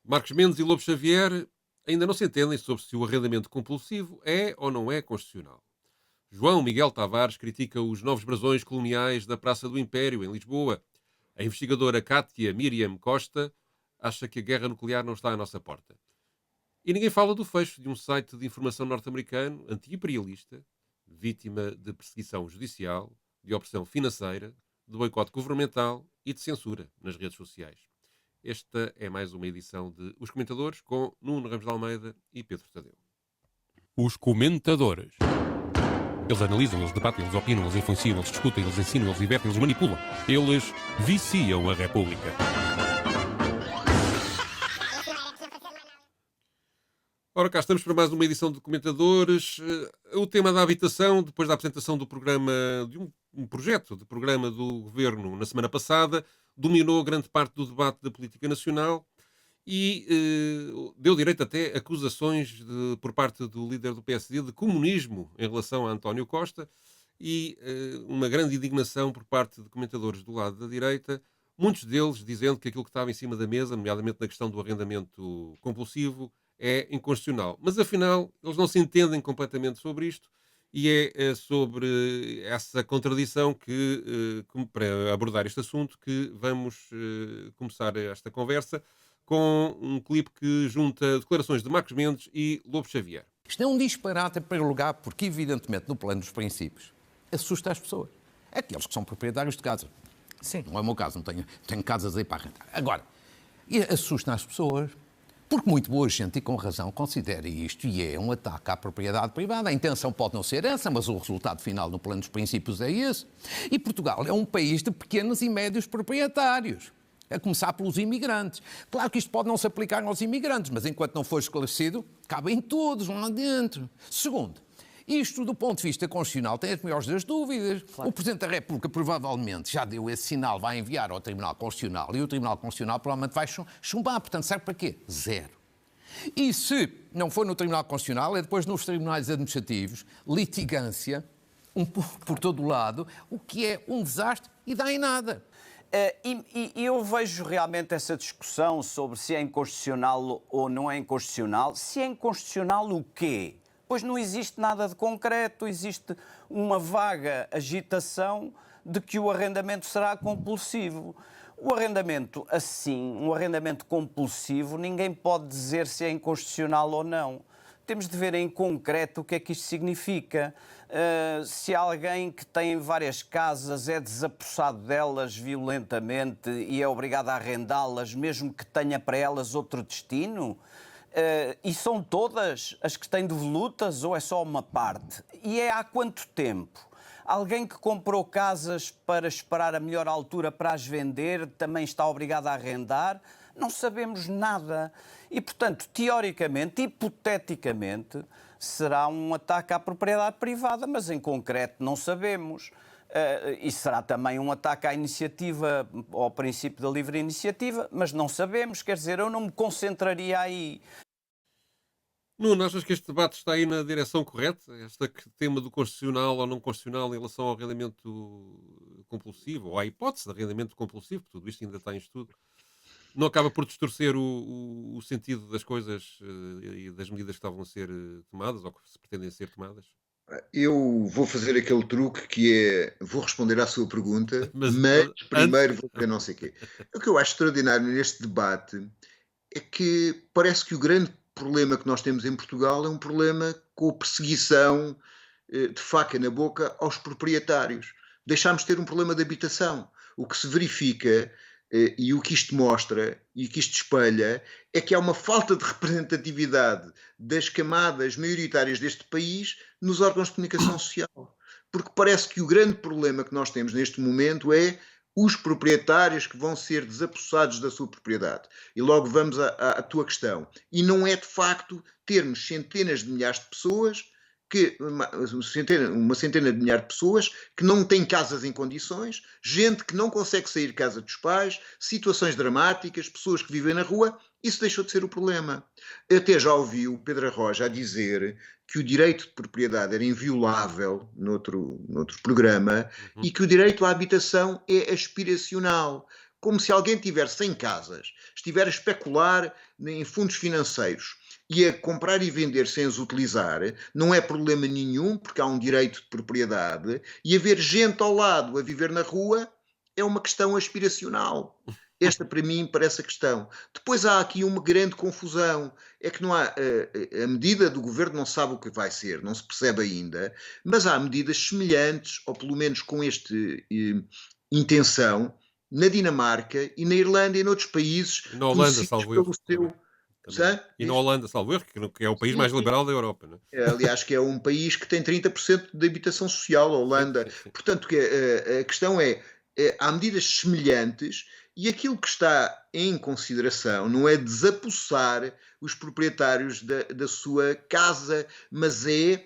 Marcos Mendes e Lobo Xavier ainda não se entendem sobre se o arrendamento compulsivo é ou não é constitucional. João Miguel Tavares critica os novos brasões coloniais da Praça do Império, em Lisboa. A investigadora Kátia Miriam Costa acha que a guerra nuclear não está à nossa porta. E ninguém fala do fecho de um site de informação norte-americano anti-imperialista, vítima de perseguição judicial, de opressão financeira, de boicote governamental e de censura nas redes sociais. Esta é mais uma edição de Os Comentadores com Nuno Ramos de Almeida e Pedro Tadeu. Os comentadores. Eles analisam, eles debatem, eles opinam, eles influenciam, eles discutem, eles ensinam, eles divertem, eles manipulam. Eles viciam a República. Ora, cá estamos para mais uma edição de Comentadores. O tema da habitação, depois da apresentação do programa, de um projeto de programa do Governo na semana passada, dominou grande parte do debate da política nacional e deu direito até a acusações por parte do líder do PSD de comunismo em relação a António Costa e uma grande indignação por parte de comentadores do lado da direita, muitos deles dizendo que aquilo que estava em cima da mesa, nomeadamente na questão do arrendamento compulsivo, é inconstitucional. Mas afinal, eles não se entendem completamente sobre isto e é sobre essa contradição para abordar este assunto, que vamos começar esta conversa com um clipe que junta declarações de Marcos Mendes e Lobo Xavier. Isto é um disparate em primeiro lugar, porque evidentemente no plano dos princípios assusta as pessoas. Aqueles que são proprietários de casa. Sim. Não é o meu caso, não tenho casas aí para arrendar. Agora, assusta as pessoas porque muito boa gente, e com razão, considera isto e é um ataque à propriedade privada. A intenção pode não ser essa, mas o resultado final no plano dos princípios é esse. E Portugal é um país de pequenos e médios proprietários, a começar pelos imigrantes. Claro que isto pode não se aplicar aos imigrantes, mas enquanto não for esclarecido, cabem todos lá dentro. Segundo, isto do ponto de vista constitucional tem as maiores das dúvidas. Claro. O Presidente da República provavelmente já deu esse sinal, vai enviar ao Tribunal Constitucional e o Tribunal Constitucional provavelmente vai chumbar. Portanto, serve para quê? Zero. E se não for no Tribunal Constitucional, é depois nos tribunais administrativos, litigância, por todo o lado, o que é um desastre e dá em nada. E eu vejo realmente essa discussão sobre se é inconstitucional ou não é inconstitucional. Se é inconstitucional, o quê? Pois não existe nada de concreto, existe uma vaga agitação de que o arrendamento será compulsivo. O arrendamento assim, um arrendamento compulsivo, ninguém pode dizer se é inconstitucional ou não. Temos de ver em concreto o que é que isto significa. Se alguém que tem várias casas é desapossado delas violentamente e é obrigado a arrendá-las, mesmo que tenha para elas outro destino, e são todas as que têm devolutas ou é só uma parte? E é há quanto tempo? Alguém que comprou casas para esperar a melhor altura para as vender também está obrigado a arrendar? Não sabemos nada. E, portanto, teoricamente, hipoteticamente, será um ataque à propriedade privada, mas em concreto não sabemos. E será também um ataque à iniciativa, ao princípio da livre iniciativa, mas não sabemos. Quer dizer, eu não me concentraria aí. Nuno, achas que este debate está aí na direção correta? Este tema do constitucional ou não constitucional em relação ao arrendamento compulsivo, ou à hipótese de arrendamento compulsivo, porque tudo isto ainda está em estudo, não acaba por distorcer o sentido das coisas e das medidas que estavam a ser tomadas ou que se pretendem ser tomadas? Eu vou fazer aquele truque que é, vou responder à sua pergunta, Mas, mas primeiro antes- vou dizer não sei o quê. O que eu acho extraordinário neste debate é que parece que o grande problema que nós temos em Portugal é um problema com a perseguição de faca na boca aos proprietários. Deixámos de ter um problema de habitação. O que se verifica e o que isto mostra e o que isto espelha é que há uma falta de representatividade das camadas maioritárias deste país nos órgãos de comunicação social. Porque parece que o grande problema que nós temos neste momento é os proprietários que vão ser desapossados da sua propriedade. E logo vamos à tua questão. E não é de facto termos centenas de milhares de pessoas uma centena de milhares de pessoas que não têm casas em condições, gente que não consegue sair de casa dos pais, situações dramáticas, pessoas que vivem na rua. Isso deixou de ser o problema. Até já ouvi o Pedro Arroja a dizer que o direito de propriedade era inviolável noutro programa e que o direito à habitação é aspiracional. como se alguém tiver 100 casas, estiver a especular em fundos financeiros e a comprar e vender sem as utilizar, não é problema nenhum, porque há um direito de propriedade, e haver gente ao lado a viver na rua é uma questão aspiracional. Esta, para mim, parece a questão. Depois há aqui uma grande confusão. É que não há. A medida do governo não sabe o que vai ser, não se percebe ainda, mas há medidas semelhantes, ou pelo menos com esta intenção, na Dinamarca e na Irlanda e noutros países E na Holanda, conhecidos salvo pelo erro. seu. Também. E na Holanda, salvo erro, que é o país Sim, mais sim. liberal da Europa. Não é? Aliás, que é um país que tem 30% de habitação social, a Holanda. Sim. Portanto, a questão há medidas semelhantes e aquilo que está em consideração não é desapossar os proprietários da sua casa, mas é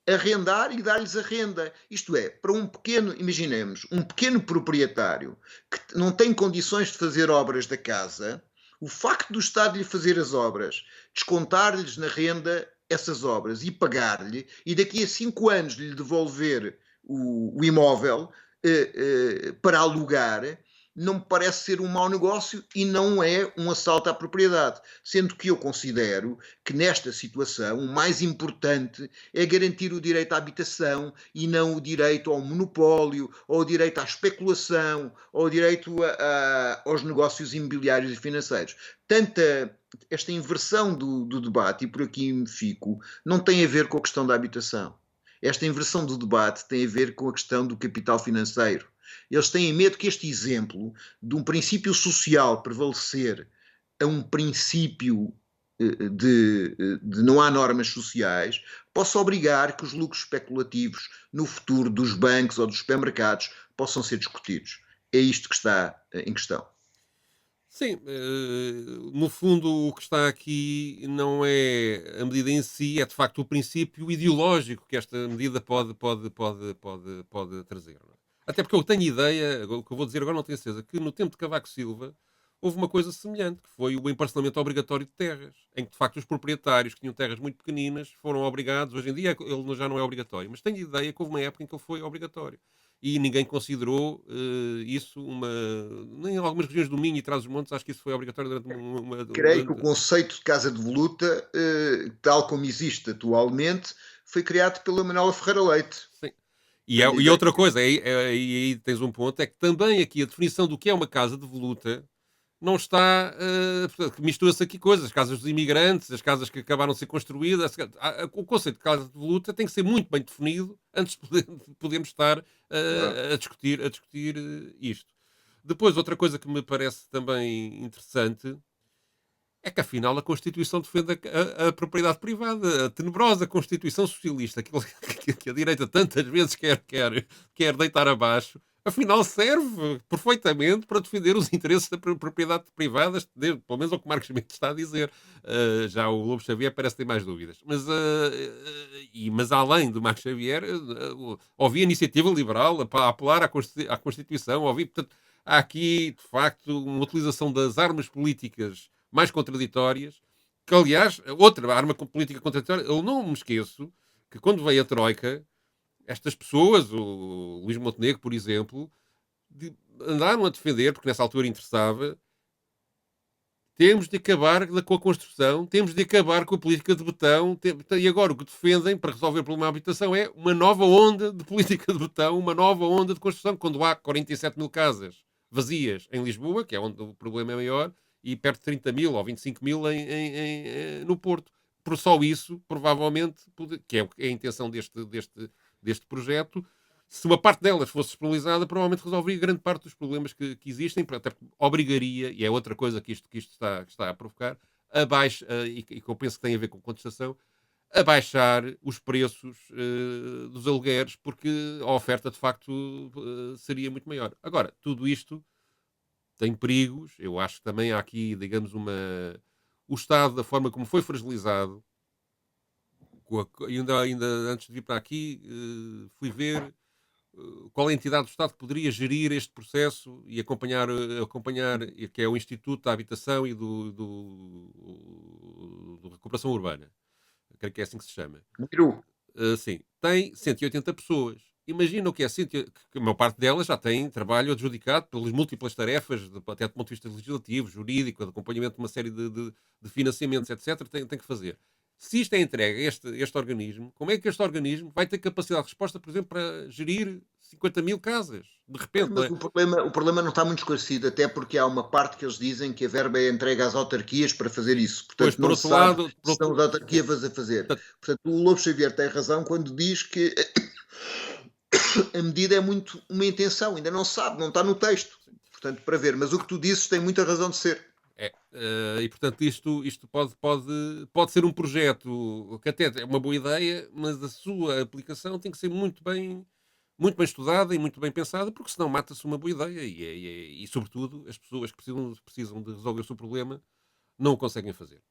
arrendar e dar-lhes a renda. Isto é, para um pequeno, imaginemos, um pequeno proprietário que não tem condições de fazer obras da casa, o facto do Estado lhe fazer as obras, descontar-lhes na renda essas obras e pagar-lhe, e daqui a 5 anos lhe devolver o imóvel para alugar, não me parece ser um mau negócio e não é um assalto à propriedade. Sendo que eu considero que nesta situação o mais importante é garantir o direito à habitação e não o direito ao monopólio, ou o direito à especulação, ou o direito aos negócios imobiliários e financeiros. Esta inversão do debate, e por aqui me fico, não tem a ver com a questão da habitação. Esta inversão do debate tem a ver com a questão do capital financeiro. Eles têm medo que este exemplo de um princípio social prevalecer a um princípio de não há normas sociais possa obrigar que os lucros especulativos no futuro dos bancos ou dos supermercados possam ser discutidos. É isto que está em questão. Sim, no fundo o que está aqui não é a medida em si, é de facto o princípio ideológico que esta medida pode trazer. Não é? Até porque eu tenho ideia, o que eu vou dizer agora não tenho certeza, que no tempo de Cavaco Silva houve uma coisa semelhante, que foi o emparcelamento obrigatório de terras, em que de facto os proprietários que tinham terras muito pequeninas foram obrigados, hoje em dia ele já não é obrigatório, mas tenho ideia que houve uma época em que ele foi obrigatório. E ninguém considerou isso uma. Nem em algumas regiões do Minho e Trás-os-Montes, acho que isso foi obrigatório durante uma. Creio que o conceito de casa de voluta, tal como existe atualmente, foi criado pela Manuela Ferreira Leite. Sim. E outra coisa, aí tens um ponto, é que também aqui a definição do que é uma casa de voluta não está. Portanto, mistura-se aqui coisas, as casas dos imigrantes, as casas que acabaram de ser construídas. O conceito de casa de voluta tem que ser muito bem definido antes de podermos estar a discutir isto. Depois, outra coisa que me parece também interessante é que, afinal, a Constituição defende a propriedade privada. A tenebrosa Constituição Socialista, que a direita tantas vezes quer deitar abaixo, afinal serve perfeitamente para defender os interesses da propriedade privada, pelo menos é o que Marcos Mendes está a dizer. Já o Lobo Xavier parece ter mais dúvidas. Mas além do Marcos Xavier, ouvi a iniciativa liberal a apelar à Constituição, portanto, há aqui, de facto, uma utilização das armas políticas mais contraditórias, que aliás, outra arma política contraditória, eu não me esqueço que quando veio a Troika, estas pessoas, o Luís Montenegro, por exemplo, andaram a defender, porque nessa altura interessava, temos de acabar com a construção, temos de acabar com a política de betão, e agora o que defendem para resolver o problema da habitação é uma nova onda de política de betão, uma nova onda de construção, quando há 47 mil casas vazias em Lisboa, que é onde o problema é maior, e perto de 30 mil ou 25 mil no Porto. Por só isso, provavelmente, que é a intenção deste projeto, se uma parte delas fosse disponibilizada, provavelmente resolveria grande parte dos problemas que existem, até porque obrigaria, e é outra coisa que isto está a provocar, e que eu penso que tem a ver com contestação, a baixar os preços dos alugueres, porque a oferta, de facto, seria muito maior. Agora, tudo isto tem perigos. Eu acho que também há aqui, digamos, o Estado, da forma como foi fragilizado, ainda antes de vir para aqui, fui ver qual é a entidade do Estado que poderia gerir este processo e acompanhar que é o Instituto da Habitação e do Recuperação Urbana. Creio que é assim que se chama. Miru. Sim, tem 180 pessoas. imagina o que é, Cíntia, que a maior parte delas já tem trabalho adjudicado pelas múltiplas tarefas, até do ponto de vista legislativo, jurídico, de acompanhamento de uma série de financiamentos, etc., tem que fazer. Se isto é entregue a este organismo, como é que este organismo vai ter capacidade de resposta, por exemplo, para gerir 50 mil casas? De repente, não Mas é? o problema não está muito esclarecido, até porque há uma parte que eles dizem que a verba é entregue às autarquias para fazer isso. Pois, Portanto, por não se outro sabe lado, se são as autarquias a fazer. Portanto, o Lobo Xavier tem razão quando diz que a medida é muito uma intenção, ainda não se sabe, não está no texto. Portanto, para ver. Mas o que tu dizes tem muita razão de ser. E portanto isto pode ser um projeto que até é uma boa ideia, mas a sua aplicação tem que ser muito bem estudada e muito bem pensada, porque senão mata-se uma boa ideia e sobretudo, as pessoas que precisam de resolver o seu problema não o conseguem fazer.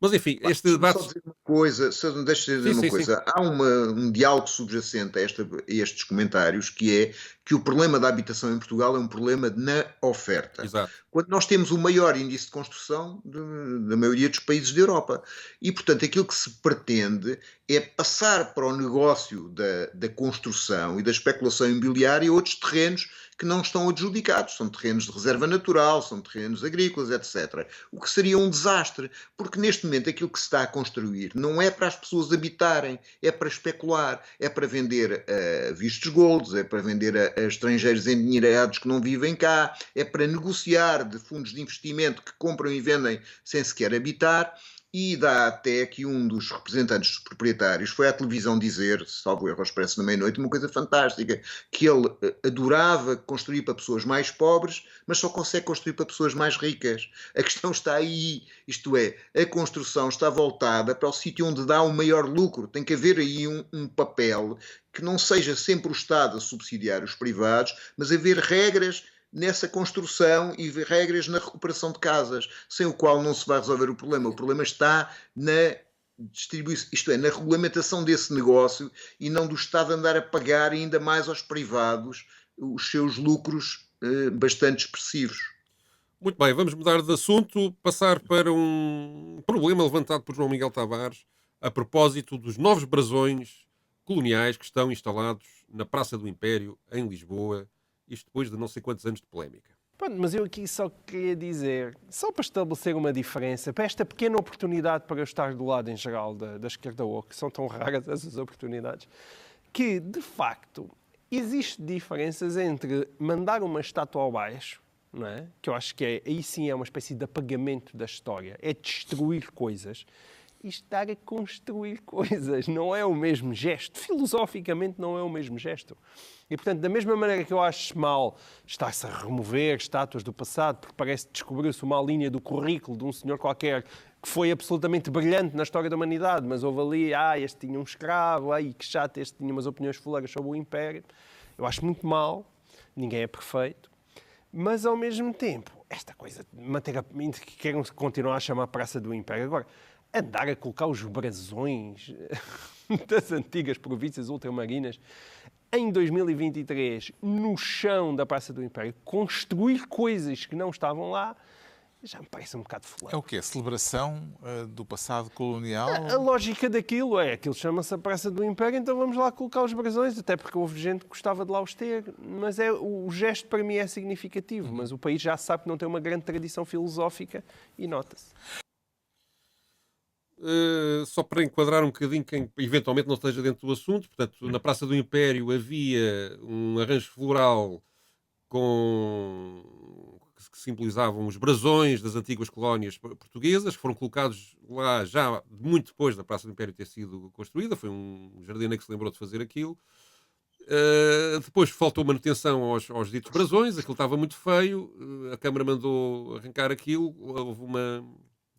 Mas enfim, este Deixa-me debate... só dizer uma coisa, deixa dizer uma Sim. coisa. Há um diálogo subjacente a estes comentários, que é que o problema da habitação em Portugal é um problema na oferta. Exato. Quando nós temos o maior índice de construção da maioria dos países da Europa. E, portanto, aquilo que se pretende é passar para o negócio da construção e da especulação imobiliária outros terrenos que não estão adjudicados. São terrenos de reserva natural, são terrenos agrícolas, etc. O que seria um desastre, porque neste momento aquilo que se está a construir não é para as pessoas habitarem, é para especular, é para vender a vistos golds, é para vender a estrangeiros endinheirados que não vivem cá, é para negociar de fundos de investimento que compram e vendem sem sequer habitar. E dá até que um dos representantes dos proprietários foi à televisão dizer, salvo erro ao Expresso na meia-noite, uma coisa fantástica, que ele adorava construir para pessoas mais pobres, mas só consegue construir para pessoas mais ricas. A questão está aí, isto é, a construção está voltada para o sítio onde dá o maior lucro. Tem que haver aí um papel que não seja sempre o Estado a subsidiar os privados, mas haver regras nessa construção e regras na recuperação de casas, sem o qual não se vai resolver o problema. O problema está na distribuição, isto é, na regulamentação desse negócio e não do Estado andar a pagar ainda mais aos privados os seus lucros bastante expressivos. Muito bem, vamos mudar de assunto, passar para um problema levantado por João Miguel Tavares a propósito dos novos brasões coloniais que estão instalados na Praça do Império, em Lisboa, isto depois de não sei quantos anos de polémica. Pronto, mas eu aqui só queria dizer, só para estabelecer uma diferença, para esta pequena oportunidade para eu estar do lado em geral da esquerda woke, que são tão raras essas oportunidades, que, de facto, existem diferenças entre mandar uma estátua ao baixo, não é? Que eu acho que aí sim é uma espécie de apagamento da história, é destruir coisas, e estar a construir coisas. Não é o mesmo gesto. Filosoficamente não é o mesmo gesto. E, portanto, da mesma maneira que eu acho mal estar-se a remover estátuas do passado, porque parece que descobriu-se uma linha do currículo de um senhor qualquer que foi absolutamente brilhante na história da humanidade, mas houve ali, este tinha um escravo, que chato, este tinha umas opiniões fuleiras sobre o Império. Eu acho muito mal. Ninguém é perfeito. Mas, ao mesmo tempo, esta coisa de manter que querem continuar a chamar Praça do Império. Agora, andar a colocar os brasões das antigas províncias ultramarinas em 2023 no chão da Praça do Império, construir coisas que não estavam lá, já me parece um bocado fulano. É o quê? Celebração do passado colonial? A lógica daquilo é, aquilo chama-se a Praça do Império, então vamos lá colocar os brasões, até porque houve gente que gostava de lá os ter, mas o gesto para mim é significativo, mas o país já sabe que não tem uma grande tradição filosófica e nota-se. Só para enquadrar um bocadinho quem eventualmente não esteja dentro do assunto, portanto, na Praça do Império havia um arranjo floral que simbolizavam os brasões das antigas colónias portuguesas, que foram colocados lá já muito depois da Praça do Império ter sido construída. Foi um jardineiro que se lembrou de fazer aquilo. Depois faltou manutenção aos ditos brasões, aquilo estava muito feio, a Câmara mandou arrancar aquilo, houve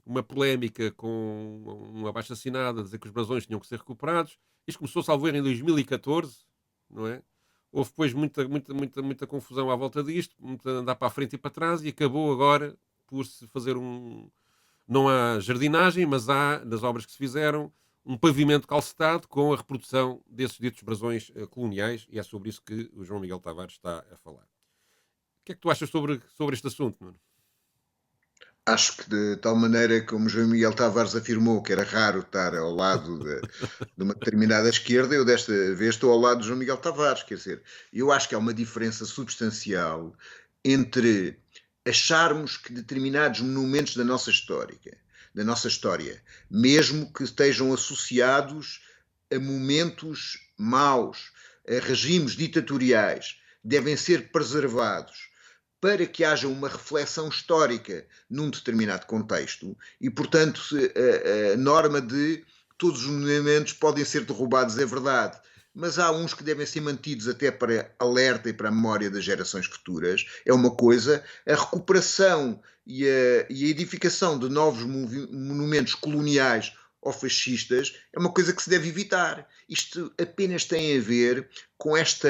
uma polémica com uma abaixo-assinada a dizer que os brasões tinham que ser recuperados. Isto começou, salvo erro, em 2014, não é? Houve depois muita confusão à volta disto, muito andar para a frente e para trás, e acabou agora por se fazer não há jardinagem, mas há, nas obras que se fizeram, um pavimento calcetado com a reprodução desses ditos brasões coloniais, e é sobre isso que o João Miguel Tavares está a falar. O que é que tu achas sobre este assunto, Nuno? Acho que de tal maneira como João Miguel Tavares afirmou que era raro estar ao lado de uma determinada esquerda, eu desta vez estou ao lado de João Miguel Tavares. Quer dizer, eu acho que há uma diferença substancial entre acharmos que determinados monumentos da nossa história, mesmo que estejam associados a momentos maus, a regimes ditatoriais, devem ser preservados para que haja uma reflexão histórica num determinado contexto e, portanto, a norma de todos os monumentos podem ser derrubados é verdade, mas há uns que devem ser mantidos até para alerta e para a memória das gerações futuras. É uma coisa, a recuperação e a edificação de novos monumentos coloniais ou fascistas é uma coisa que se deve evitar. Isto apenas tem a ver com esta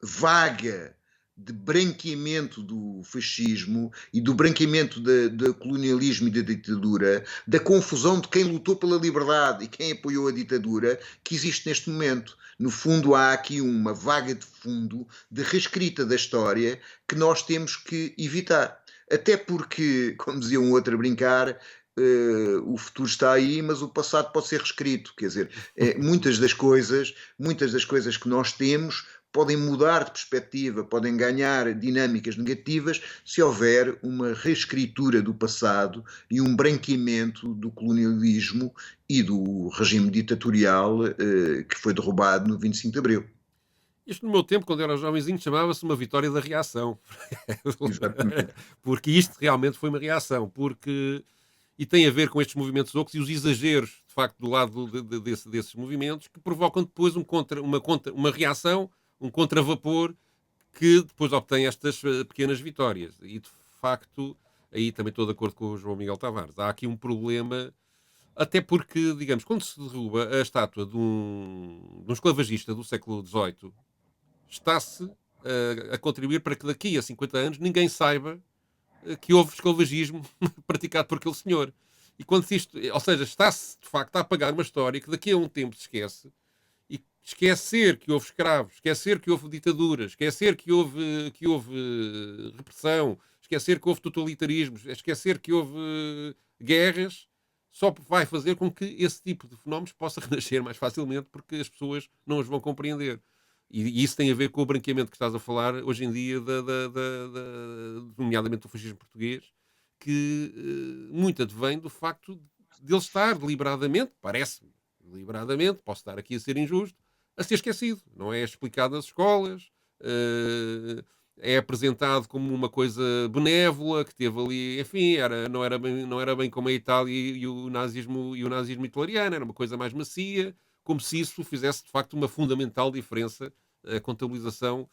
vaga de branqueamento do fascismo e do branqueamento do colonialismo e da ditadura, da confusão de quem lutou pela liberdade e quem apoiou a ditadura, que existe neste momento. No fundo, há aqui uma vaga de fundo de reescrita da história que nós temos que evitar. Até porque, como dizia um outro a brincar, o futuro está aí, mas o passado pode ser reescrito. Quer dizer, muitas das coisas que nós temos podem mudar de perspectiva, podem ganhar dinâmicas negativas se houver uma reescritura do passado e um branqueamento do colonialismo e do regime ditatorial que foi derrubado no 25 de Abril. Isto no meu tempo, quando era jovenzinho, chamava-se uma vitória da reação. Exatamente. Porque isto realmente foi uma reação. E tem a ver com estes movimentos ocos e os exageros, de facto, do lado desses movimentos, que provocam depois uma reação, um contravapor, que depois obtém estas pequenas vitórias. E, de facto, aí também estou de acordo com o João Miguel Tavares. Há aqui um problema, até porque, digamos, quando se derruba a estátua de um esclavagista do século XVIII, está-se a contribuir para que daqui a 50 anos ninguém saiba que houve esclavagismo praticado por aquele senhor. E quando isto, ou seja, está-se de facto a apagar uma história que daqui a um tempo se esquece, e esquecer que houve escravos, esquecer que houve ditaduras, esquecer que houve repressão, esquecer que houve totalitarismos, esquecer que houve guerras, só vai fazer com que esse tipo de fenómenos possa renascer mais facilmente, porque as pessoas não os vão compreender. E isso tem a ver com o branqueamento que estás a falar hoje em dia, nomeadamente do fascismo português, que muito advém do facto de ele estar deliberadamente, parece-me, deliberadamente, posso estar aqui a ser injusto, a ser esquecido. Não é explicado nas escolas, é apresentado como uma coisa benévola, que teve ali, enfim, não era bem como a Itália e o nazismo hitleriano, era uma coisa mais macia, como se isso fizesse de facto uma fundamental diferença, a contabilização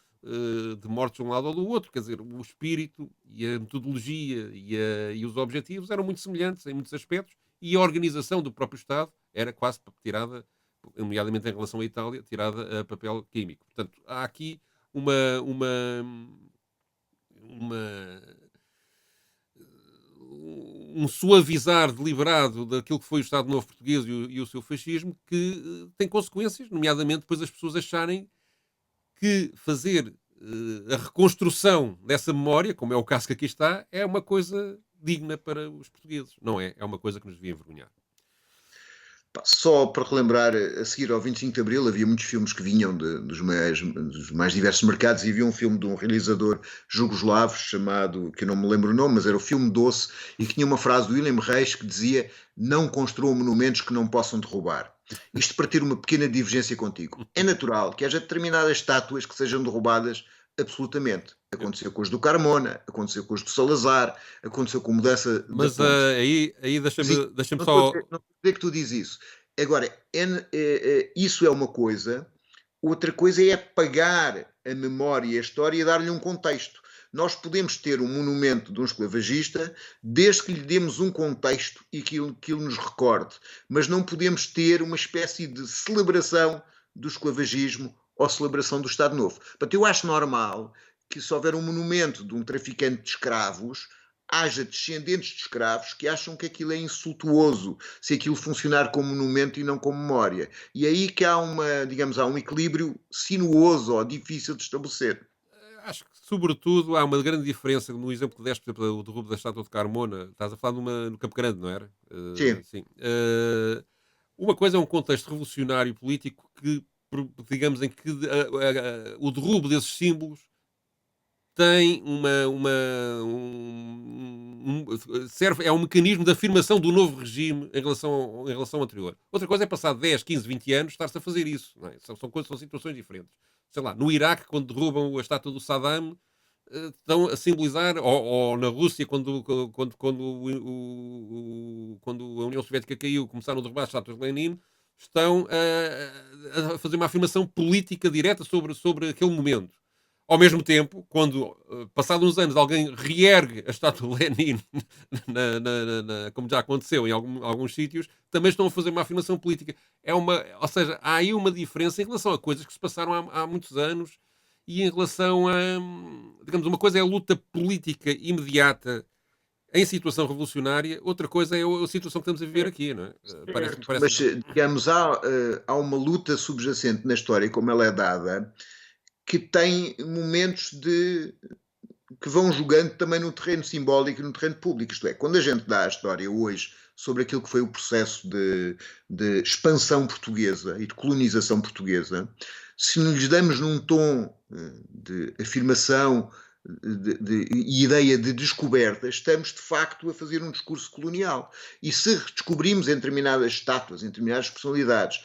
de mortes de um lado ou do outro. Quer dizer, o espírito e a metodologia e os objetivos eram muito semelhantes em muitos aspectos, e a organização do próprio Estado era quase tirada, nomeadamente em relação à Itália, tirada a papel químico. Portanto, há aqui um suavizar deliberado daquilo que foi o Estado Novo Português e o seu fascismo, que tem consequências, nomeadamente depois as pessoas acharem que fazer a reconstrução dessa memória, como é o caso que aqui está, é uma coisa digna para os portugueses. Não é? É uma coisa que nos devia envergonhar. Só para relembrar, a seguir ao 25 de Abril havia muitos filmes que vinham dos mais diversos mercados, e havia um filme de um realizador jugoslavo chamado, que eu não me lembro o nome, mas era o Filme Doce, e que tinha uma frase do William Reis que dizia: não construam monumentos que não possam derrubar. Isto para ter uma pequena divergência contigo. É natural que haja determinadas estátuas que sejam derrubadas, absolutamente. Aconteceu com os do Carmona, aconteceu com os do Salazar, aconteceu com a mudança... Mas aí deixa-me só... Não estou a dizer que tu dizes isso. Agora, isso é uma coisa. Outra coisa é apagar a memória e a história e dar-lhe um contexto. Nós podemos ter um monumento de um esclavagista desde que lhe demos um contexto e que ele nos recorde. Mas não podemos ter uma espécie de celebração do esclavagismo ou celebração do Estado Novo. Portanto, eu acho normal que, se houver um monumento de um traficante de escravos, haja descendentes de escravos que acham que aquilo é insultuoso, se aquilo funcionar como monumento e não como memória. E aí que há um equilíbrio sinuoso ou difícil de estabelecer. Acho que sobretudo, há uma grande diferença no exemplo que deste, por exemplo, o derrubo da estátua de Carmona. Estás a falar no Campo Grande, não era? Sim. Sim. Uma coisa é um contexto revolucionário político que, digamos, em que o derrubo desses símbolos tem serve, é um mecanismo de afirmação do novo regime em relação ao anterior. Outra coisa é passar 10, 15, 20 anos estar-se a fazer isso. Não é? São situações diferentes. Sei lá, no Iraque, quando derrubam a estátua do Saddam, estão a simbolizar, ou na Rússia, quando a União Soviética caiu, começaram a derrubar as estátuas de Lenin, estão a fazer uma afirmação política direta sobre aquele momento. Ao mesmo tempo, quando, passados uns anos, alguém reergue a estátua de Lenin, como já aconteceu em alguns sítios, também estão a fazer uma afirmação política. Ou seja, há aí uma diferença em relação a coisas que se passaram há muitos anos e em relação a... Digamos, uma coisa é a luta política imediata em situação revolucionária, outra coisa é a situação que estamos a viver aqui, não é? Mas, digamos, há uma luta subjacente na história, como ela é dada, que tem momentos que vão jogando também no terreno simbólico e no terreno público. Isto é, quando a gente dá a história hoje sobre aquilo que foi o processo de expansão portuguesa e de colonização portuguesa, se nos damos num tom de afirmação e ideia de descoberta, estamos de facto a fazer um discurso colonial. E se descobrimos em determinadas estátuas, em determinadas personalidades,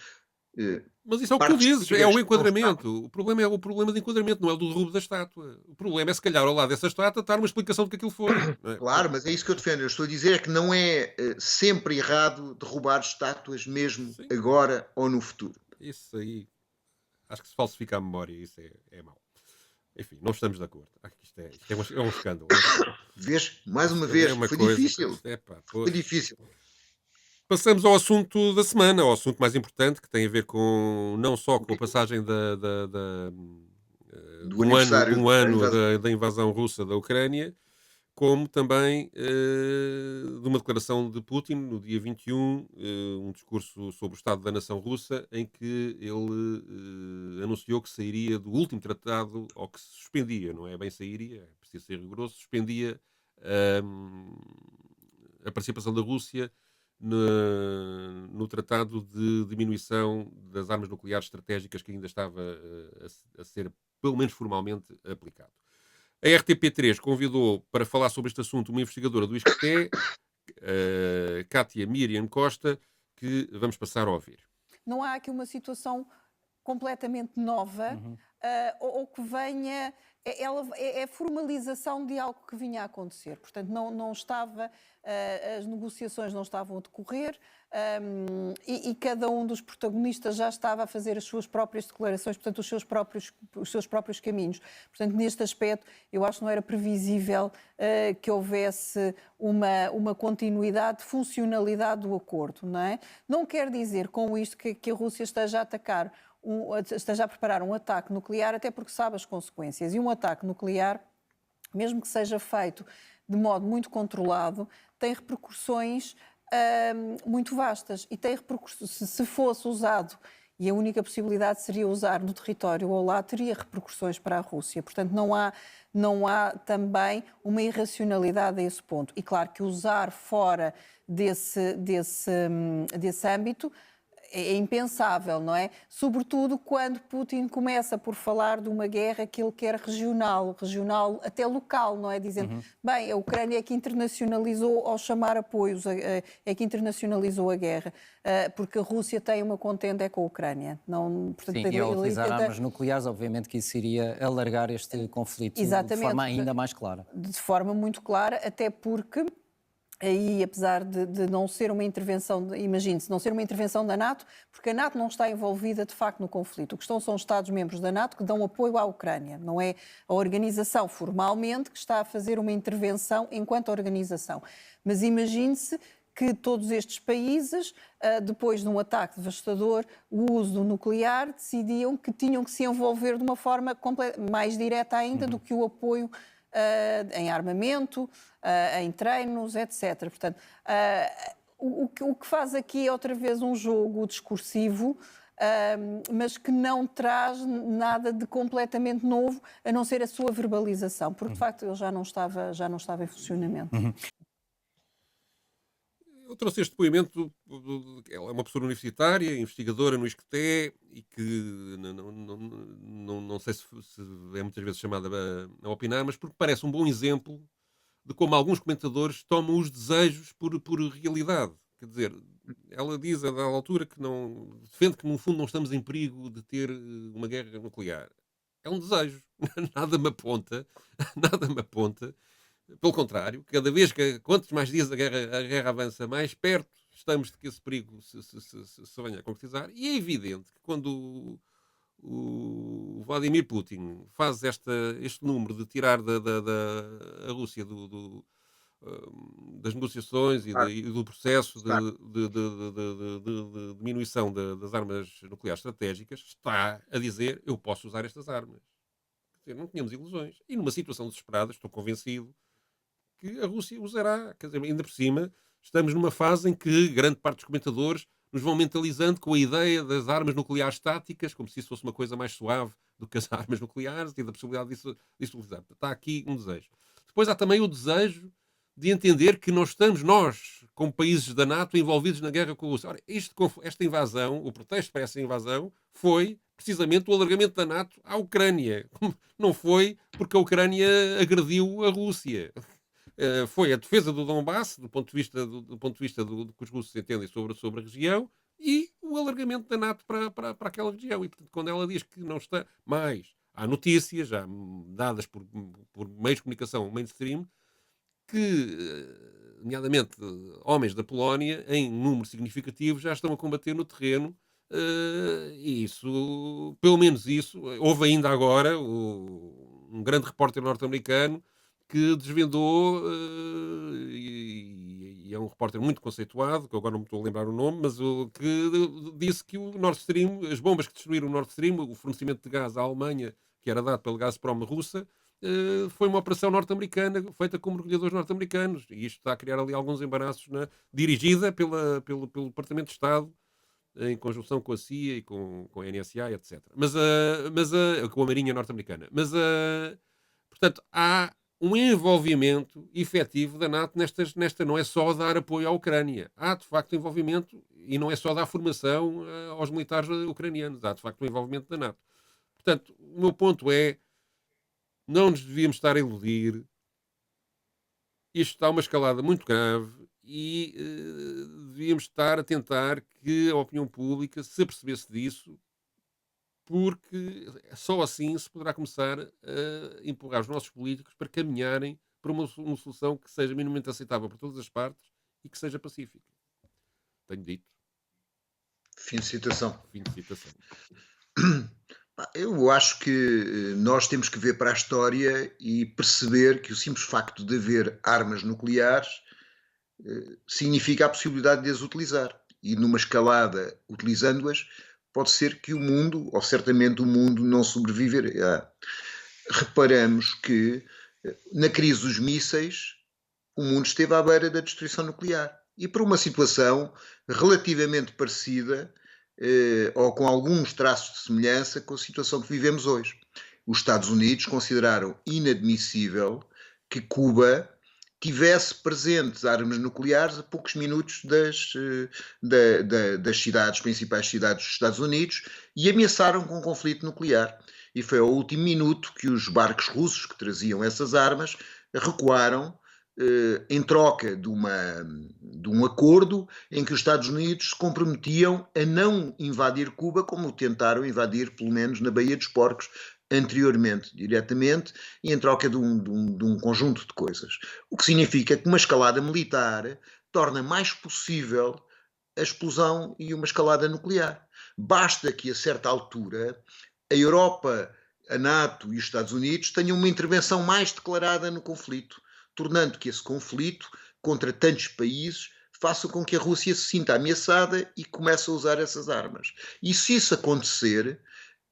mas isso é o que tu dizes, é o enquadramento. O problema é o problema de enquadramento, não é o do derrubo da estátua. O problema é, se calhar, ao lado dessa estátua, estar uma explicação do que aquilo foi. Não é? Claro, mas é isso que eu defendo. Eu estou a dizer é que não é sempre errado derrubar estátuas, mesmo Sim. agora ou no futuro. Isso aí, acho que se falsifica a memória, isso é mau. Enfim, não estamos de acordo. Isto é um escândalo. Vês? Mais uma vez, foi difícil. Foi difícil. Passamos ao assunto da semana, ao assunto mais importante, que tem a ver não só com a passagem do aniversário de um ano da invasão russa da Ucrânia, como também de uma declaração de Putin no dia 21, um discurso sobre o Estado da Nação Russa, em que ele anunciou que sairia do último tratado, ou que se suspendia, não é bem sairia, é preciso ser rigoroso, suspendia a participação da Rússia no tratado de diminuição das armas nucleares estratégicas que ainda estava a ser, pelo menos formalmente, aplicado. A RTP3 convidou para falar sobre este assunto uma investigadora do ISCTE, Kátia Miriam Costa, que vamos passar a ouvir. Não há aqui uma situação completamente nova ou que venha... É a formalização de algo que vinha a acontecer. Portanto, não estava... as negociações não estavam a decorrer e cada um dos protagonistas já estava a fazer as suas próprias declarações, portanto, os seus próprios caminhos. Portanto, neste aspecto, eu acho que não era previsível que houvesse uma continuidade, funcionalidade do acordo, não é? Não quer dizer com isto que a Rússia esteja a preparar um ataque nuclear, até porque sabe as consequências. E um ataque nuclear, mesmo que seja feito de modo muito controlado, tem repercussões muito vastas. E tem repercussões, se fosse usado, e a única possibilidade seria usar no território ao lado, teria repercussões para a Rússia. Portanto, não há também uma irracionalidade a esse ponto. E claro que usar fora desse âmbito é impensável, não é? Sobretudo quando Putin começa por falar de uma guerra que ele quer regional até local, não é? Dizendo, bem, a Ucrânia é que internacionalizou, ao chamar apoios, é que internacionalizou a guerra, porque a Rússia tem uma contenda com a Ucrânia. Não, portanto, sim, e ao utilizar armas nucleares, obviamente que isso iria alargar este conflito de forma ainda mais clara. De forma muito clara, até porque... Aí, apesar de não ser uma intervenção, imagine-se, não ser uma intervenção da NATO, porque a NATO não está envolvida de facto no conflito. O que são os Estados-membros da NATO que dão apoio à Ucrânia. Não é a organização formalmente que está a fazer uma intervenção enquanto organização. Mas imagine-se que todos estes países, depois de um ataque devastador, o uso do nuclear, decidiam que tinham que se envolver de uma forma mais direta ainda do que o apoio em armamento, em treinos, etc. Portanto, o que faz aqui é outra vez um jogo discursivo mas que não traz nada de completamente novo, a não ser a sua verbalização, porque de facto ele já não estava em funcionamento. Eu trouxe este depoimento, ela é uma professora universitária, investigadora no ISCTE, e que não sei se é muitas vezes chamada a opinar, mas porque parece um bom exemplo de como alguns comentadores tomam os desejos por realidade. Quer dizer, ela diz a dada altura que defende que no fundo não estamos em perigo de ter uma guerra nuclear. É um desejo. Nada me aponta. Pelo contrário, cada vez quantos mais dias a guerra avança, mais perto estamos de que esse perigo se venha a concretizar. E é evidente que quando o Vladimir Putin faz este número de tirar a Rússia das negociações e do processo de diminuição das armas nucleares estratégicas, está a dizer: eu posso usar estas armas. Quer dizer, não tínhamos ilusões. E numa situação desesperada, estou convencido que a Rússia usará. Quer dizer, ainda por cima, estamos numa fase em que grande parte dos comentadores nos vão mentalizando com a ideia das armas nucleares táticas, como se isso fosse uma coisa mais suave do que as armas nucleares e da possibilidade disso utilizar. Está aqui um desejo. Depois há também o desejo de entender que nós, como países da NATO, envolvidos na guerra com a Rússia. Ora, esta invasão, o pretexto para essa invasão, foi precisamente o alargamento da NATO à Ucrânia. Não foi porque a Ucrânia agrediu a Rússia. Foi a defesa do Donbass, do ponto de vista do que os russos entendem sobre a região, e o alargamento da NATO para aquela região. E, portanto, quando ela diz que não está mais, há notícias, já dadas por meios de comunicação mainstream, que, nomeadamente, homens da Polónia, em número significativo, já estão a combater no terreno, e isso, pelo menos isso, houve ainda agora um grande repórter norte-americano que desvendou, e é um repórter muito conceituado, que agora não me estou a lembrar o nome, mas que disse que o Nord Stream, as bombas que destruíram o Nord Stream, o fornecimento de gás à Alemanha, que era dado pela Gazprom russa, foi uma operação norte-americana feita com mergulhadores norte-americanos. E isto está a criar ali alguns embaraços, dirigida pelo Departamento de Estado, em conjunção com a CIA e com a NSA, etc. Com a Marinha norte-americana. Portanto, há um envolvimento efetivo da NATO nesta não é só dar apoio à Ucrânia. Há, de facto, envolvimento, e não é só dar formação aos militares ucranianos. Há, de facto, um envolvimento da NATO. Portanto, o meu ponto é: não nos devíamos estar a iludir. Isto está a uma escalada muito grave e devíamos estar a tentar que a opinião pública se apercebesse disso, porque só assim se poderá começar a empurrar os nossos políticos para caminharem para uma solução que seja minimamente aceitável por todas as partes e que seja pacífica. Tenho dito. Fim de citação. Fim de citação. Eu acho que nós temos que ver para a história e perceber que o simples facto de haver armas nucleares significa a possibilidade de as utilizar. E numa escalada, utilizando-as, pode ser que o mundo, ou certamente o mundo, não sobreviverá. Reparamos que na crise dos mísseis o mundo esteve à beira da destruição nuclear. E por uma situação relativamente parecida, ou com alguns traços de semelhança com a situação que vivemos hoje. Os Estados Unidos consideraram inadmissível que Cuba tivesse presentes armas nucleares a poucos minutos das principais cidades dos Estados Unidos, e ameaçaram com um conflito nuclear. E foi ao último minuto que os barcos russos que traziam essas armas recuaram em troca de um acordo em que os Estados Unidos se comprometiam a não invadir Cuba, como tentaram invadir, pelo menos, na Baía dos Porcos, anteriormente, diretamente, e em troca de um conjunto de coisas. O que significa que uma escalada militar torna mais possível a explosão e uma escalada nuclear. Basta que, a certa altura, a Europa, a NATO e os Estados Unidos tenham uma intervenção mais declarada no conflito, tornando que esse conflito contra tantos países faça com que a Rússia se sinta ameaçada e comece a usar essas armas. E se isso acontecer,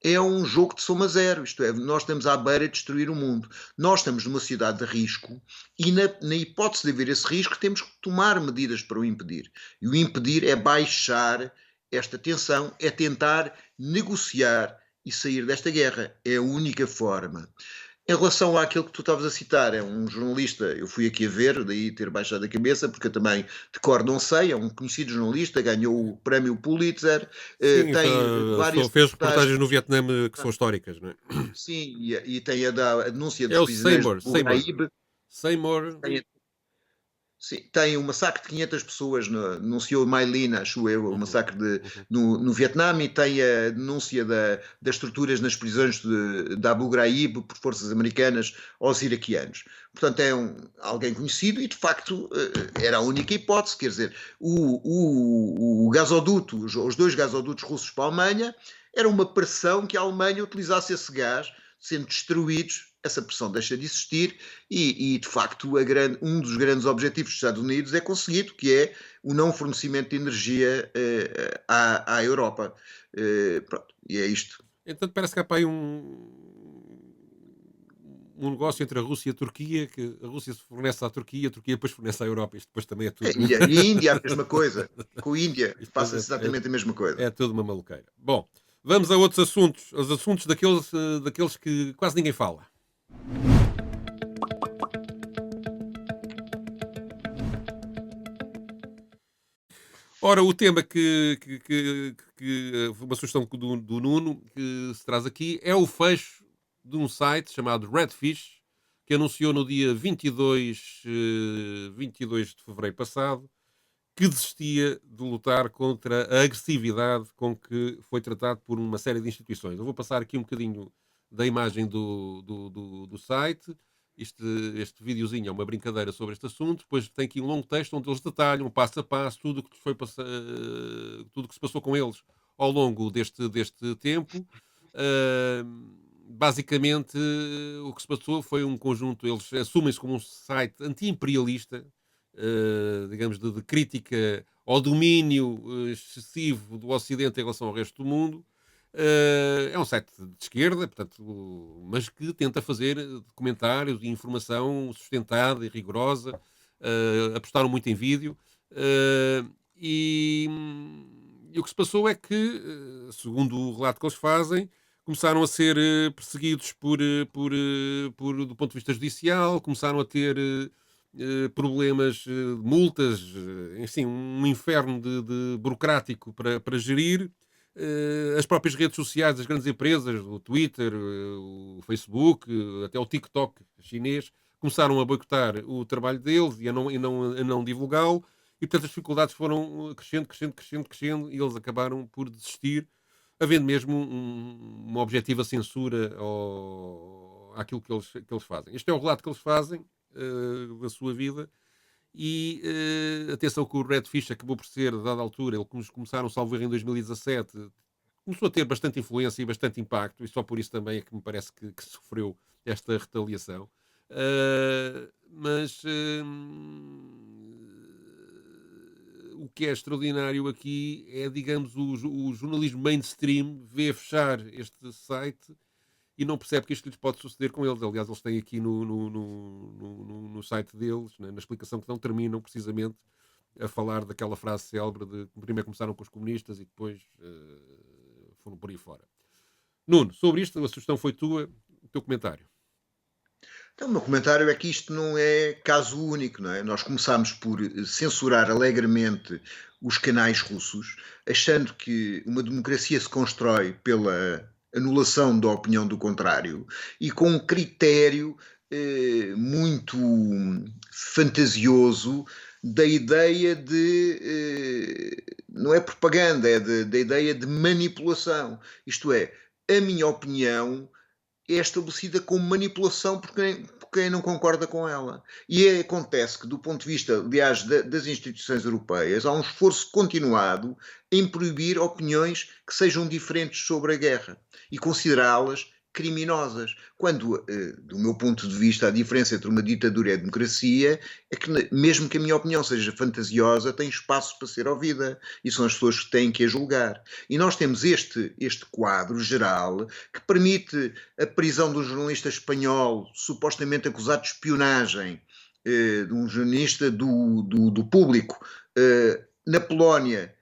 é um jogo de soma zero, isto é, nós estamos à beira de destruir o mundo. Nós estamos numa sociedade de risco e na hipótese de haver esse risco temos que tomar medidas para o impedir. E o impedir é baixar esta tensão é tentar negociar e sair desta guerra. É a única forma. Em relação àquilo que tu estavas a citar, é um jornalista, eu fui aqui a ver, daí ter baixado a cabeça, porque eu também de cor não sei, é um conhecido jornalista, ganhou o prémio Pulitzer, Sim, tem várias fez reportagens no Vietnã que são históricas, não é? Sim, e tem a denúncia É dos o prisioneiros Seymour, de Bugaíbe. Seymour. Sim, tem um massacre de 500 pessoas, denunciou Mai Linh, acho eu, o massacre no Vietnã, e tem a denúncia das torturas nas prisões de Abu Ghraib por forças americanas aos iraquianos. Portanto, é alguém conhecido e, de facto, era a única hipótese. Quer dizer, o gasoduto, os 2 gasodutos russos para a Alemanha, era uma pressão que a Alemanha utilizasse esse gás, sendo destruídos. Essa pressão deixa de existir e de facto, um dos grandes objetivos dos Estados Unidos é conseguido, que é o não fornecimento de energia à Europa. Pronto, e é isto. Então parece que há para aí um negócio entre a Rússia e a Turquia, que a Rússia se fornece à Turquia, a Turquia depois fornece à Europa. Isto depois também é tudo... E a Índia a mesma coisa. Com a Índia passa-se exatamente a mesma coisa. É tudo uma maluqueira. Bom, vamos a outros assuntos. Os assuntos daqueles que quase ninguém fala. Ora, o tema que uma sugestão do Nuno que se traz aqui é o fecho de um site chamado Redfish, que anunciou no dia 22 de fevereiro passado que desistia de lutar contra a agressividade com que foi tratado por uma série de instituições. Eu vou passar aqui um bocadinho da imagem do site. Este videozinho é uma brincadeira sobre este assunto. Depois tem aqui um longo texto onde eles detalham, passo a passo, tudo o que se passou com eles ao longo deste tempo. Basicamente, o que se passou foi um conjunto, eles assumem-se como um site anti-imperialista, digamos, de crítica ao domínio excessivo do Ocidente em relação ao resto do mundo. É um site de esquerda, portanto, mas que tenta fazer documentários e informação sustentada e rigorosa. Apostaram muito em vídeo. E o que se passou é que, segundo o relato que eles fazem, começaram a ser perseguidos do ponto de vista judicial, começaram a ter problemas, multas, enfim, um inferno de burocrático para gerir. As próprias redes sociais das grandes empresas, o Twitter, o Facebook, até o TikTok chinês, começaram a boicotar o trabalho deles e a não divulgá-lo, e portanto as dificuldades foram crescendo, e eles acabaram por desistir, havendo mesmo uma objetiva censura àquilo que eles fazem. Este é o relato que eles fazem da sua vida. E atenção que o Redfish acabou por ser, a dada altura, eles começaram, salvo erro, em 2017, começou a ter bastante influência e bastante impacto, e só por isso também é que me parece que sofreu esta retaliação. Mas o que é extraordinário aqui é, digamos, o jornalismo mainstream vê fechar este site e não percebe que isto lhes pode suceder com eles. Aliás, eles têm aqui no site deles, na explicação que não terminam precisamente a falar daquela frase célebre de que primeiro começaram com os comunistas e depois foram por aí fora. Nuno, sobre isto, a sugestão foi tua, o teu comentário. Então, o meu comentário é que isto não é caso único, não é? Nós começámos por censurar alegremente os canais russos, achando que uma democracia se constrói pela anulação da opinião do contrário e com um critério muito fantasioso da ideia de não é propaganda, é da ideia de manipulação. Isto é, a minha opinião é estabelecida como manipulação por quem não concorda com ela. E acontece que, do ponto de vista, aliás, das instituições europeias, há um esforço continuado em proibir opiniões que sejam diferentes sobre a guerra e considerá-las criminosas. Quando, do meu ponto de vista, a diferença entre uma ditadura e a democracia é que, mesmo que a minha opinião seja fantasiosa, tem espaço para ser ouvida e são as pessoas que têm que a julgar. E nós temos este quadro geral que permite a prisão de um jornalista espanhol supostamente acusado de espionagem, de um jornalista do Público. Na Polónia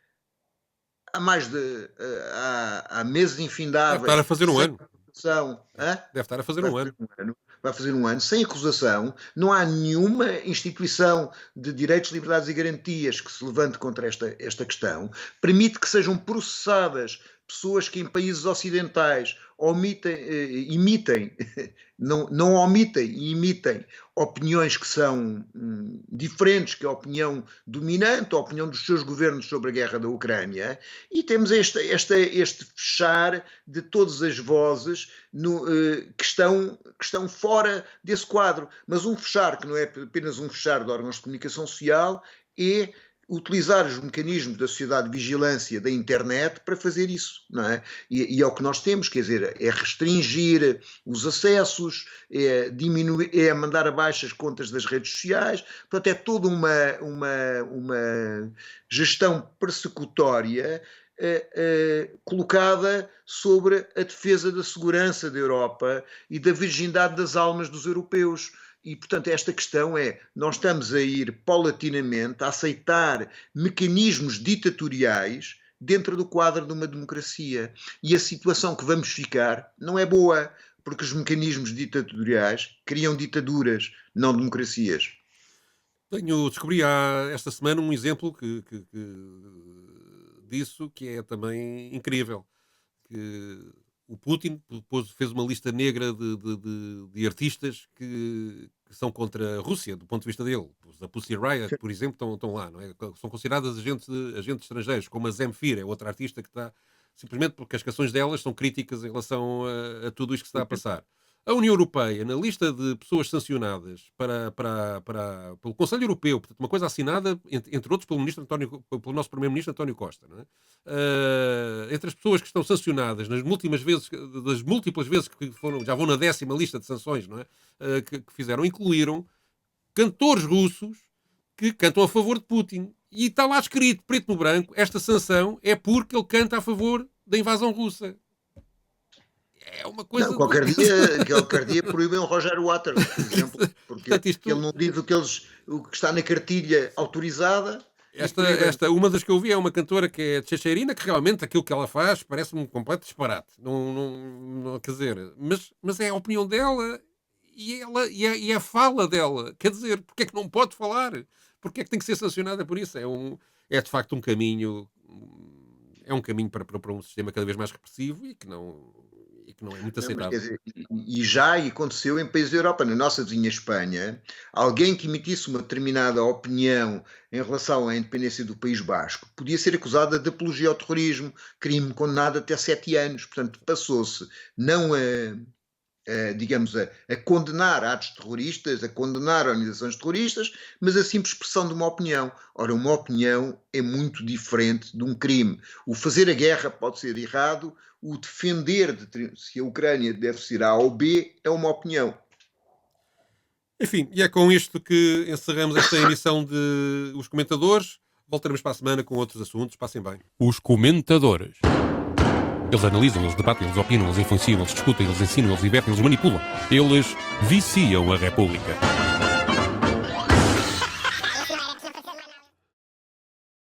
há meses infindáveis. Deve estar a fazer um ano. Deve estar a fazer um ano. Vai fazer um ano, sem acusação. Não há nenhuma instituição de direitos, liberdades e garantias que se levante contra esta questão. Permite que sejam processadas pessoas que em países ocidentais não omitem e imitem opiniões que são diferentes que a opinião dominante, a opinião dos seus governos sobre a guerra da Ucrânia, e temos este fechar de todas as vozes que estão fora desse quadro. Mas um fechar que não é apenas um fechar de órgãos de comunicação social, é utilizar os mecanismos da sociedade de vigilância da internet para fazer isso, não é? E é o que nós temos, quer dizer, é restringir os acessos, é diminuir, é mandar abaixo as contas das redes sociais, portanto é toda uma gestão persecutória colocada sobre a defesa da segurança da Europa e da virgindade das almas dos europeus. E, portanto, esta questão é, nós estamos a ir paulatinamente a aceitar mecanismos ditatoriais dentro do quadro de uma democracia. E a situação que vamos ficar não é boa, porque os mecanismos ditatoriais criam ditaduras, não democracias. Descobri esta semana um exemplo disso que é também incrível. Que o Putin fez uma lista negra de artistas que são contra a Rússia, do ponto de vista dele. A Pussy Riot, por exemplo, estão lá, não é? São consideradas agentes estrangeiros, como a Zemfir, é outra artista que está simplesmente porque as canções delas são críticas em relação a tudo isto que se está a passar. A União Europeia, na lista de pessoas sancionadas pelo Conselho Europeu, portanto, uma coisa assinada, entre outros, pelo nosso Primeiro-Ministro António Costa, não é? Entre as pessoas que estão sancionadas das múltiplas vezes que já vão na 10ª lista de sanções, não é? Que fizeram, incluíram cantores russos que cantam a favor de Putin. E está lá escrito, preto no branco, esta sanção é porque ele canta a favor da invasão russa. É uma coisa... Não, qualquer dia proíbem o Roger Waters, por exemplo, porque ele não diz o que está na cartilha autorizada. Uma das que eu vi é uma cantora que é Tchetcherina, que realmente aquilo que ela faz parece-me um completo disparate. Não, quer dizer, mas é a opinião dela e a fala dela. Quer dizer, porque é que não pode falar? Porque é que tem que ser sancionada por isso? É de facto um caminho... É um caminho para um sistema cada vez mais repressivo e que não é muito aceitável. E já aconteceu em países da Europa. Na nossa vizinha Espanha, alguém que emitisse uma determinada opinião em relação à independência do País Basco podia ser acusado de apologia ao terrorismo, crime condenado até 7 anos. Portanto, passou-se não a condenar atos terroristas, a condenar organizações terroristas, mas a simples expressão de uma opinião. Ora, uma opinião é muito diferente de um crime. O fazer a guerra pode ser errado, o defender se a Ucrânia deve ser A ou B é uma opinião. Enfim, e é com isto que encerramos esta emissão de Os Comentadores. Voltaremos para a semana com outros assuntos. Passem bem. Os Comentadores. Eles analisam, eles debatem, eles opinam, eles influenciam, eles discutem, eles ensinam, eles divertem, eles manipulam. Eles viciam a República.